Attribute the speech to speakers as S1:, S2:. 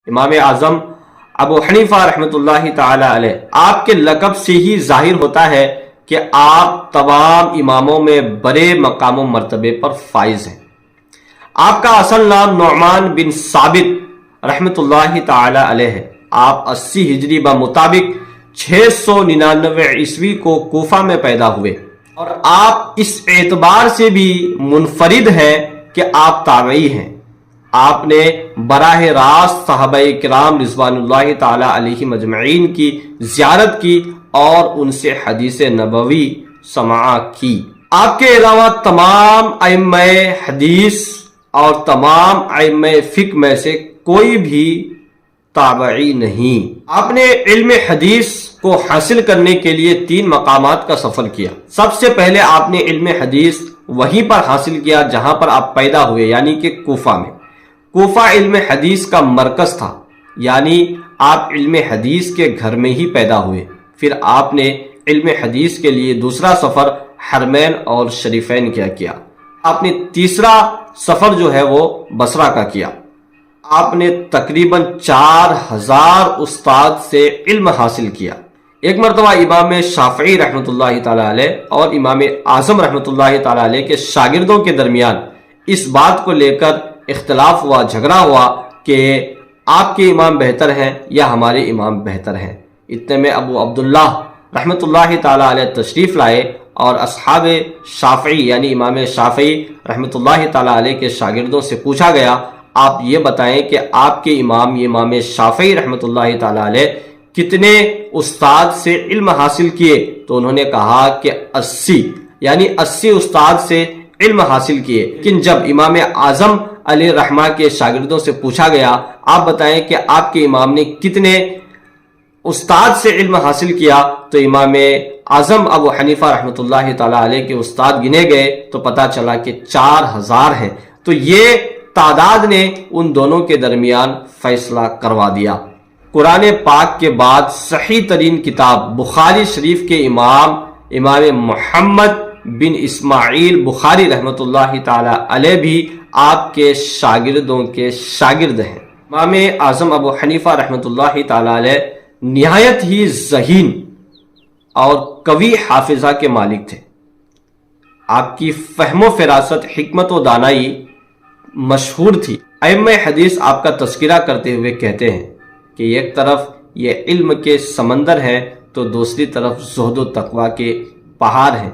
S1: امام اعظم ابو حنیفہ رحمۃ اللہ تعالی علیہ، آپ کے لقب سے ہی ظاہر ہوتا ہے کہ آپ تمام اماموں میں بڑے مقام و مرتبے پر فائز ہیں۔ آپ کا اصل نام نعمان بن ثابت رحمۃ اللہ تعالی علیہ ہے۔ آپ 80 ہجری بمطابق 699 عیسوی کو کوفہ میں پیدا ہوئے، اور آپ اس اعتبار سے بھی منفرد ہیں کہ آپ تابعی ہیں۔ آپ نے براہ راست صحابہ کرام رضوان اللہ تعالی علیہم اجمعین کی زیارت کی اور ان سے حدیث نبوی سماع کی۔ آپ کے علاوہ تمام ائمہ حدیث اور تمام ائمہ فقہ میں سے کوئی بھی تابعی نہیں۔ آپ نے علم حدیث کو حاصل کرنے کے لیے 3 مقامات کا سفر کیا۔ سب سے پہلے آپ نے علم حدیث وہیں پر حاصل کیا جہاں پر آپ پیدا ہوئے، یعنی کہ کوفہ میں۔ کوفہ علم حدیث کا مرکز تھا، یعنی آپ علم حدیث کے گھر میں ہی پیدا ہوئے۔ پھر آپ نے علم حدیث کے لیے دوسرا سفر حرمین اور شریفین کیا۔ آپ نے تیسرا سفر جو ہے وہ بصرہ کا کیا۔ آپ نے تقریباً 4000 استاد سے علم حاصل کیا۔ ایک مرتبہ امام شافعی رحمۃ اللہ تعالی علیہ اور امام اعظم رحمۃ اللہ تعالی علیہ کے شاگردوں کے درمیان اس بات کو لے کر اختلاف ہوا، جھگڑا ہوا کہ آپ کے امام بہتر ہیں یا ہمارے امام بہتر ہیں۔ اتنے میں ابو عبداللہ رحمۃ اللہ تعالی علیہ تشریف لائے اور اصحاب شافعی یعنی امام شافعی رحمۃ اللہ تعالی علیہ کے شاگردوں سے پوچھا گیا، آپ یہ بتائیں کہ آپ کے امام امام شافعی رحمۃ اللہ تعالی علیہ کتنے استاد سے علم حاصل کیے؟ تو انہوں نے کہا کہ 80، یعنی 80 استاد سے علم حاصل کیے۔ لیکن جب امام اعظم علیہ رحمہ کے شاگردوں سے پوچھا گیا آپ بتائیں کہ آپ کے امام نے کتنے استاد سے علم حاصل کیا، تو امام اعظم ابو حنیفہ رحمۃ اللہ تعالی علیہ کے استاد گنے گئے تو پتا چلا کہ 4000 ہیں۔ تو یہ تعداد نے ان دونوں کے درمیان فیصلہ کروا دیا۔ قرآن پاک کے بعد صحیح ترین کتاب بخاری شریف کے امام محمد بن اسماعیل بخاری رحمۃ اللہ تعالی علیہ بھی آپ کے شاگردوں کے شاگرد ہیں۔ امام اعظم ابو حنیفہ رحمۃ اللہ تعالی علیہ نہایت ہی ذہین اور قوی حافظہ کے مالک تھے۔ آپ کی فہم و فراست، حکمت و دانائی مشہور تھی۔ ائمہ حدیث آپ کا تذکرہ کرتے ہوئے کہتے ہیں کہ ایک طرف یہ علم کے سمندر ہیں تو دوسری طرف زہد و تقوی کے پہاڑ ہیں۔